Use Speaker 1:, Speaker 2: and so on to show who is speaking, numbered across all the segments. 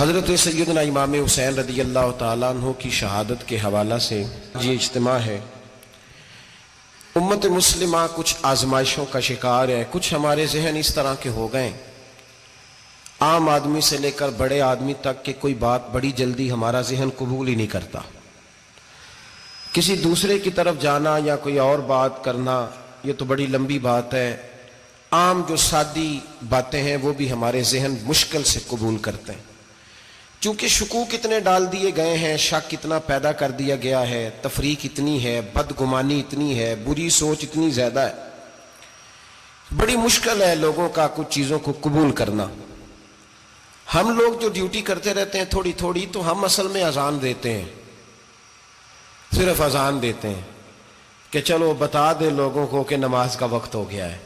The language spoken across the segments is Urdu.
Speaker 1: حضرت سیدنا امام حسین رضی اللہ تعالیٰ عنہ کی شہادت کے حوالہ سے یہ اجتماع ہے۔ امت مسلمہ کچھ آزمائشوں کا شکار ہے، کچھ ہمارے ذہن اس طرح کے ہو گئے، عام آدمی سے لے کر بڑے آدمی تک کہ کوئی بات بڑی جلدی ہمارا ذہن قبول ہی نہیں کرتا۔ کسی دوسرے کی طرف جانا یا کوئی اور بات کرنا یہ تو بڑی لمبی بات ہے، عام جو سادی باتیں ہیں وہ بھی ہمارے ذہن مشکل سے قبول کرتے ہیں، چونکہ شکوک اتنے ڈال دیے گئے ہیں، شک اتنا پیدا کر دیا گیا ہے، تفریق اتنی ہے، بدگمانی اتنی ہے، بری سوچ اتنی زیادہ ہے، بڑی مشکل ہے لوگوں کا کچھ چیزوں کو قبول کرنا۔ ہم لوگ جو ڈیوٹی کرتے رہتے ہیں تھوڑی تھوڑی، تو ہم اصل میں اذان دیتے ہیں، صرف اذان دیتے ہیں کہ چلو بتا دے لوگوں کو کہ نماز کا وقت ہو گیا ہے،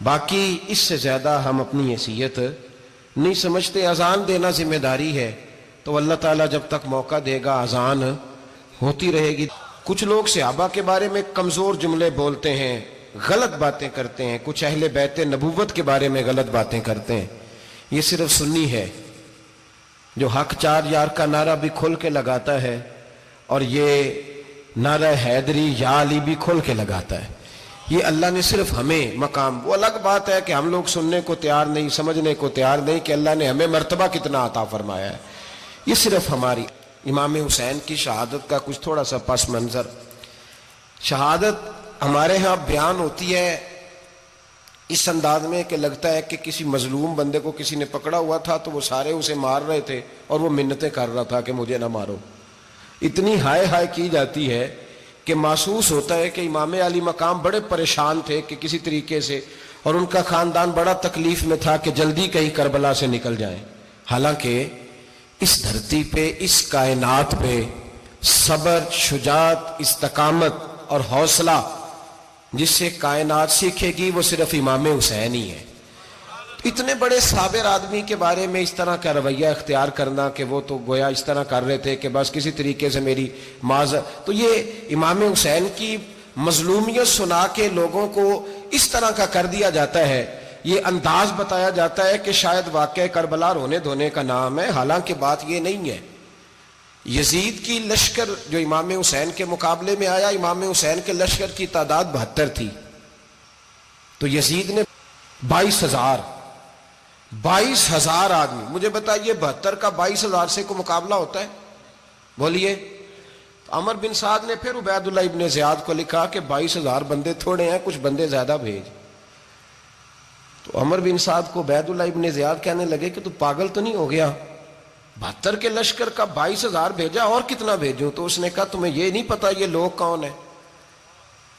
Speaker 1: باقی اس سے زیادہ ہم اپنی حیثیت نہیں سمجھتے۔ اذان دینا ذمہ داری ہے، تو اللہ تعالیٰ جب تک موقع دے گا اذان ہوتی رہے گی۔ کچھ لوگ صحابہ کے بارے میں کمزور جملے بولتے ہیں، غلط باتیں کرتے ہیں، کچھ اہل بیت نبوت کے بارے میں غلط باتیں کرتے ہیں، یہ صرف سنی ہے جو حق چار یار کا نعرہ بھی کھل کے لگاتا ہے، اور یہ نعرہ حیدری یا علی بھی کھل کے لگاتا ہے۔ یہ اللہ نے صرف ہمیں مقام، وہ الگ بات ہے کہ ہم لوگ سننے کو تیار نہیں، سمجھنے کو تیار نہیں کہ اللہ نے ہمیں مرتبہ کتنا عطا فرمایا ہے۔ یہ صرف ہماری امام حسین کی شہادت کا کچھ تھوڑا سا پس منظر۔ شہادت ہمارے ہاں بیان ہوتی ہے اس انداز میں کہ لگتا ہے کہ کسی مظلوم بندے کو کسی نے پکڑا ہوا تھا تو وہ سارے اسے مار رہے تھے اور وہ منتیں کر رہا تھا کہ مجھے نہ مارو، اتنی ہائے ہائے کی جاتی ہے کہ محسوس ہوتا ہے کہ امام علی مقام بڑے پریشان تھے کہ کسی طریقے سے، اور ان کا خاندان بڑا تکلیف میں تھا کہ جلدی کہیں کربلا سے نکل جائیں۔ حالانکہ اس دھرتی پہ، اس کائنات پہ صبر، شجاعت، استقامت اور حوصلہ جس سے کائنات سیکھے گی وہ صرف امام حسین ہی ہے۔ اتنے بڑے صابر آدمی کے بارے میں اس طرح کا رویہ اختیار کرنا کہ وہ تو گویا اس طرح کر رہے تھے کہ بس کسی طریقے سے میری معذرت، تو یہ امام حسین کی مظلومیت سنا کے لوگوں کو اس طرح کا کر دیا جاتا ہے، یہ انداز بتایا جاتا ہے کہ شاید واقعہ کربلا رونے دھونے کا نام ہے، حالانکہ بات یہ نہیں ہے۔ یزید کی لشکر جو امام حسین کے مقابلے میں آیا، امام حسین کے لشکر کی تعداد 72 تھی، تو یزید نے 22,000 آدمی، مجھے بتائیے 72 کا 22,000 سے کو مقابلہ ہوتا ہے؟ بولیے۔ عمر بن سعد نے پھر عبید اللہ ابن زیاد کو لکھا کہ 22,000 بندے تھوڑے ہیں، کچھ بندے زیادہ بھیج۔ تو عمر بن سعد کو عبید اللہ ابن زیاد کہنے لگے کہ تو پاگل تو نہیں ہو گیا، 72 کے لشکر کا 22,000 بھیجا، اور کتنا بھیجوں؟ تو اس نے کہا تمہیں یہ نہیں پتا یہ لوگ کون ہیں؟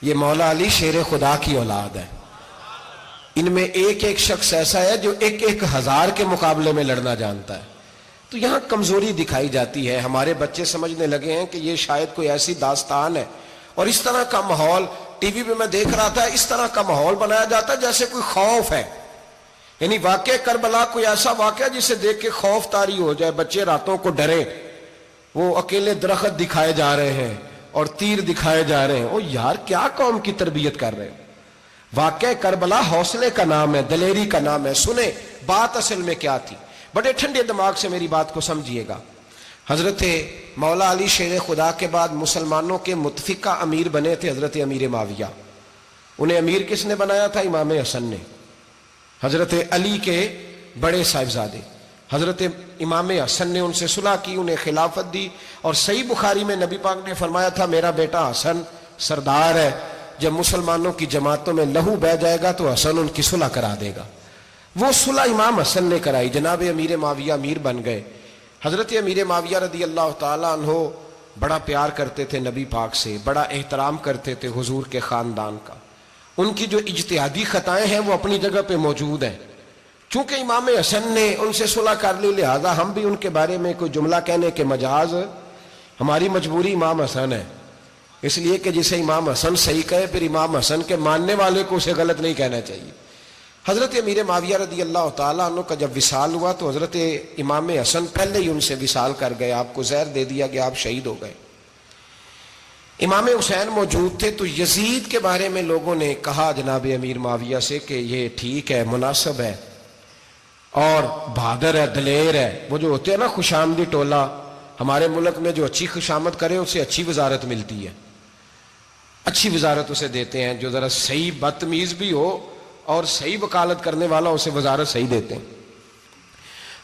Speaker 1: یہ مولا علی شیر خدا کی اولاد ہے، ان میں ایک ایک شخص ایسا ہے جو 1,000 کے مقابلے میں لڑنا جانتا ہے۔ تو یہاں کمزوری دکھائی جاتی ہے، ہمارے بچے سمجھنے لگے ہیں کہ یہ شاید کوئی ایسی داستان ہے، اور اس طرح کا ماحول ٹی وی پہ میں دیکھ رہا تھا، اس طرح کا ماحول بنایا جاتا ہے جیسے کوئی خوف ہے، یعنی واقع کربلا کوئی ایسا واقعہ جسے دیکھ کے خوف طاری ہو جائے، بچے راتوں کو ڈرے، وہ اکیلے درخت دکھائے جا رہے ہیں اور تیر دکھائے جا رہے ہیں۔ او یار کیا قوم کی تربیت کر رہے ہیں؟ واقع کربلا حوصلے کا نام ہے، دلیری کا نام ہے۔ سنیں بات اصل میں کیا تھی، بڑے ٹھنڈے دماغ سے میری بات کو سمجھیے گا۔ حضرت مولا علی شیر خدا کے بعد مسلمانوں کے متفقہ امیر بنے تھے حضرت امیر معاویہ۔ انہیں امیر کس نے بنایا تھا؟ امام حسن نے، حضرت علی کے بڑے صاحبزادے۔ حضرت امام حسن نے ان سے صلح کی، انہیں خلافت دی، اور صحیح بخاری میں نبی پاک نے فرمایا تھا میرا بیٹا حسن سردار ہے، جب مسلمانوں کی جماعتوں میں لہو بہ جائے گا تو حسن ان کی صلح کرا دے گا۔ وہ صلح امام حسن نے کرائی، جناب امیر معاویہ امیر بن گئے۔ حضرت امیر معاویہ رضی اللہ تعالیٰ عنہ بڑا پیار کرتے تھے نبی پاک سے، بڑا احترام کرتے تھے حضور کے خاندان کا۔ ان کی جو اجتہادی خطائیں ہیں وہ اپنی جگہ پہ موجود ہیں، چونکہ امام حسن نے ان سے صلح کر لی، لہذا ہم بھی ان کے بارے میں کوئی جملہ کہنے کے مجاز، ہماری مجبوری امام حسن ہے، اس لیے کہ جسے امام حسن صحیح کہے پھر امام حسن کے ماننے والے کو اسے غلط نہیں کہنا چاہیے۔ حضرت امیر معاویہ رضی اللہ تعالیٰ عنہ کا جب وصال ہوا تو حضرت امام حسن پہلے ہی ان سے وصال کر گئے، آپ کو زہر دے دیا کہ آپ شہید ہو گئے۔ امام حسین موجود تھے تو یزید کے بارے میں لوگوں نے کہا جناب امیر معاویہ سے کہ یہ ٹھیک ہے، مناسب ہے، اور بہادر ہے، دلیر ہے. وہ جو ہوتے ہیں نا خوش آمدی ٹولہ، ہمارے ملک میں جو اچھی خوشامد کرے اسے اچھی وزارت ملتی ہے، اچھی وزارت اسے دیتے ہیں. جو ذرا صحیح بدتمیز بھی ہو اور صحیح وکالت کرنے والا اسے وزارت صحیح دیتے ہیں.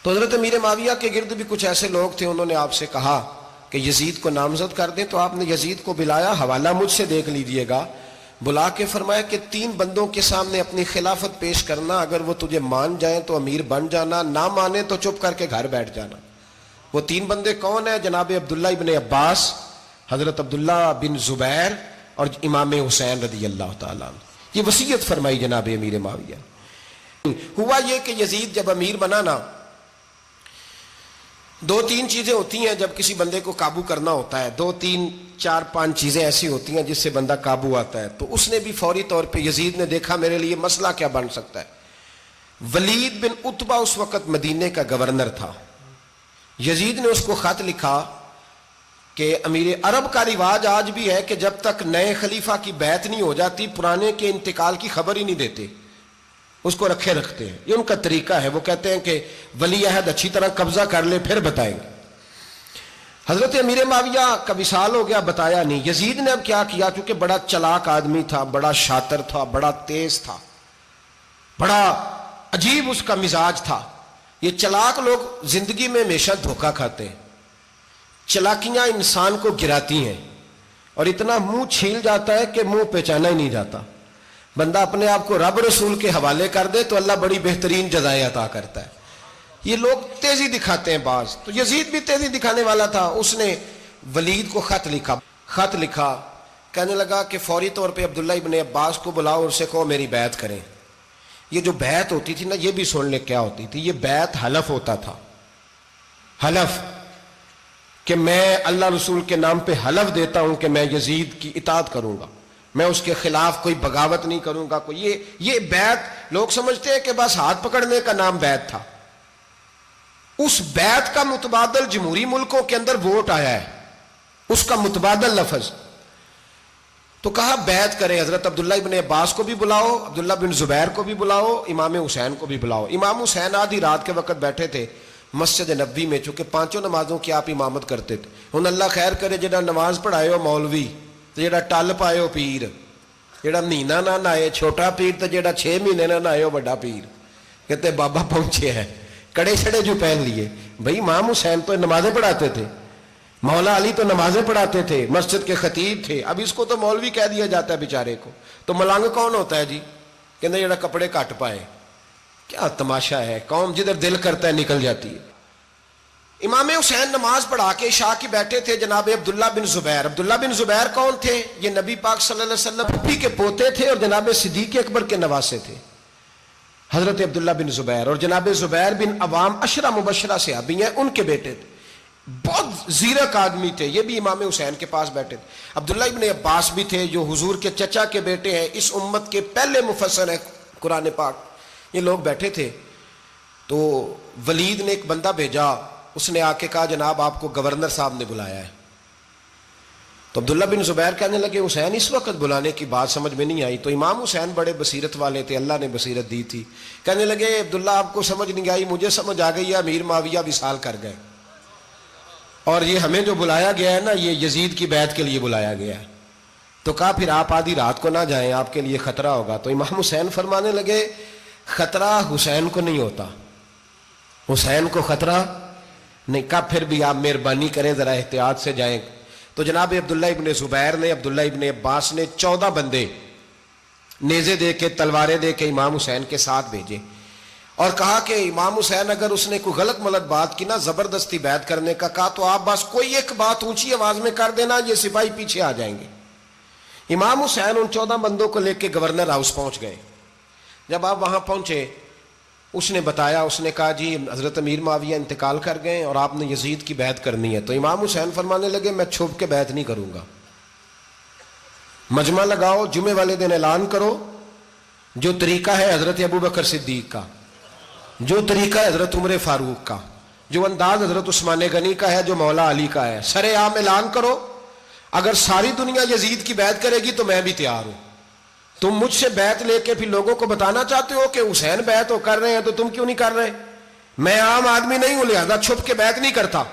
Speaker 1: تو حضرت امیر معاویہ کے گرد بھی کچھ ایسے لوگ تھے، انہوں نے آپ سے کہا کہ یزید کو نامزد کر دیں. تو آپ نے یزید کو بلایا، حوالہ مجھ سے دیکھ لیجئے گا، بلا کے فرمایا کہ 3 بندوں کے سامنے اپنی خلافت پیش کرنا، اگر وہ تجھے مان جائیں تو امیر بن جانا، نہ مانے تو چپ کر کے گھر بیٹھ جانا. وہ 3 بندے کون ہیں؟ جناب عبداللہ ابن عباس، حضرت عبداللہ بن زبیر اور امام حسین رضی اللہ تعالیٰ عنہ. یہ وصیت فرمائی جناب امیر معاویہ. ہوا یہ کہ یزید جب امیر بنا نا، 2-3 چیزیں ہوتی ہیں جب کسی بندے کو قابو کرنا ہوتا ہے، 2-3-4-5 چیزیں ایسی ہوتی ہیں جس سے بندہ قابو آتا ہے. تو اس نے بھی فوری طور پہ، یزید نے دیکھا میرے لیے مسئلہ کیا بن سکتا ہے. ولید بن عتبہ اس وقت مدینے کا گورنر تھا. یزید نے اس کو خط لکھا کہ امیر عرب کا رواج آج بھی ہے کہ جب تک نئے خلیفہ کی بیعت نہیں ہو جاتی پرانے کے انتقال کی خبر ہی نہیں دیتے، اس کو رکھے رکھتے ہیں. یہ ان کا طریقہ ہے. وہ کہتے ہیں کہ ولی عہد اچھی طرح قبضہ کر لے پھر بتائیں گے. حضرت امیر معاویہ کا وصال ہو گیا، بتایا نہیں. یزید نے اب کیا کیا، چونکہ بڑا چلاک آدمی تھا، بڑا شاطر تھا، بڑا تیز تھا، بڑا عجیب اس کا مزاج تھا. یہ چلاک لوگ زندگی میں ہمیشہ دھوکہ کھاتے ہیں، چلاکیاں انسان کو گراتی ہیں اور اتنا منہ چھیل جاتا ہے کہ منہ پہچانا ہی نہیں جاتا. بندہ اپنے آپ کو رب رسول کے حوالے کر دے تو اللہ بڑی بہترین جزائیں عطا کرتا ہے. یہ لوگ تیزی دکھاتے ہیں بعض. تو یزید بھی تیزی دکھانے والا تھا. اس نے ولید کو خط لکھا کہنے لگا کہ فوری طور پہ عبداللہ ابن عباس کو بلاؤ اور اسے کہو میری بیعت کریں. یہ جو بیعت ہوتی تھی نا، یہ بھی سن لے کیا ہوتی تھی. یہ بیعت حلف ہوتا تھا، حلف کہ میں اللہ رسول کے نام پہ حلف دیتا ہوں کہ میں یزید کی اطاعت کروں گا، میں اس کے خلاف کوئی بغاوت نہیں کروں گا. کوئی یہ بیعت لوگ سمجھتے ہیں کہ بس ہاتھ پکڑنے کا نام بیعت تھا. اس بیعت کا متبادل جمہوری ملکوں کے اندر ووٹ آیا ہے، اس کا متبادل لفظ. تو کہا بیعت کرے. حضرت عبداللہ ابن عباس کو بھی بلاؤ، عبداللہ بن زبیر کو بھی بلاؤ، امام حسین کو بھی بلاؤ. امام حسین آدھی رات کے وقت بیٹھے تھے مسجد نبوی میں، چونکہ 5 نمازوں کی آپ امامت کرتے تھے. ہن اللہ خیر کرے جڑا نماز پڑھائے ہو مولوی تے جڑا ٹل پائے ہو پیر، جڑا مہینہ نہ نہائے چھوٹا پیر تے جڑا 6 مہینے نہ نہائے ہو بڑا پیر. کہتے بابا پہنچے ہیں، کڑے چھڑے جو پہن لیے. بھائی امام حسین تو نمازیں پڑھاتے تھے، مولا علی تو نمازیں پڑھاتے تھے، مسجد کے خطیب تھے. اب اس کو تو مولوی کہہ دیا جاتا ہے بیچارے کو. تو ملنگ کون ہوتا ہے جی؟ کہتے جڑا کپڑے کٹ پائے. کیا تماشا ہے، قوم جدھر دل کرتا ہے نکل جاتی ہے. امام حسین نماز پڑھا کے عشاء کی بیٹھے تھے جناب عبداللہ بن زبیر. عبداللہ بن زبیر کون تھے؟ یہ نبی پاک صلی اللہ علیہ وسلم پھپھی کے پوتے تھے اور جناب صدیق اکبر کے نواسے تھے. حضرت عبداللہ بن زبیر اور جناب زبیر بن عوام عشرہ مبشرہ صحابی ہیں، ان کے بیٹے تھے. بہت زیرک آدمی تھے. یہ بھی امام حسین کے پاس بیٹھے تھے. عبداللہ ابن عباس بھی تھے جو حضور کے چچا کے بیٹے ہیں، اس امت کے پہلے مفسر ہیں قرآن پاک. یہ لوگ بیٹھے تھے. تو ولید نے ایک بندہ بھیجا، اس نے آ کے کہا جناب آپ کو گورنر صاحب نے بلایا ہے. تو عبداللہ بن زبیر کہنے لگے حسین اس وقت بلانے کی بات سمجھ میں نہیں آئی. تو امام حسین بڑے بصیرت والے تھے، اللہ نے بصیرت دی تھی. کہنے لگے عبداللہ آپ کو سمجھ نہیں آئی، مجھے سمجھ آ گئی ہے، امیر معاویہ وصال کر گئے اور یہ ہمیں جو بلایا گیا ہے نا یہ یزید کی بیعت کے لیے بلایا گیا ہے. تو کہا پھر آپ آدھی رات کو نہ جائیں، آپ کے لیے خطرہ ہوگا. تو امام حسین فرمانے لگے خطرہ حسین کو نہیں ہوتا، حسین کو خطرہ نہیں. کہا پھر بھی آپ مہربانی کریں ذرا احتیاط سے جائیں. تو جناب عبداللہ ابن زبیر نے، عبداللہ ابن عباس نے 14 بندے نیزے دے کے تلواریں دے کے امام حسین کے ساتھ بھیجے اور کہا کہ امام حسین اگر اس نے کوئی غلط ملت بات کی نا، زبردستی بیعت کرنے کا کہا، تو آپ بس کوئی ایک بات اونچی آواز میں کر دینا، یہ سپاہی پیچھے آ جائیں گے. امام حسین ان 14 بندوں کو لے کے گورنر ہاؤس پہنچ گئے. جب آپ وہاں پہنچے اس نے بتایا، اس نے کہا جی حضرت امیر معاویہ انتقال کر گئے اور آپ نے یزید کی بیعت کرنی ہے. تو امام حسین فرمانے لگے میں چھپ کے بیعت نہیں کروں گا، مجمع لگاؤ، جمعے والے دن اعلان کرو. جو طریقہ ہے حضرت ابو بکر صدیق کا، جو طریقہ ہے حضرت عمر فاروق کا، جو انداز حضرت عثمان غنی کا ہے، جو مولا علی کا ہے، سر عام اعلان کرو. اگر ساری دنیا یزید کی بیعت کرے گی تو میں بھی تیار ہوں. تم مجھ سے بیعت لے کے پھر لوگوں کو بتانا چاہتے ہو کہ حسین بیعت ہو کر رہے ہیں تو تم کیوں نہیں کر رہے؟ میں عام آدمی نہیں ہوں، لہذا چھپ کے بیعت نہیں کرتا۔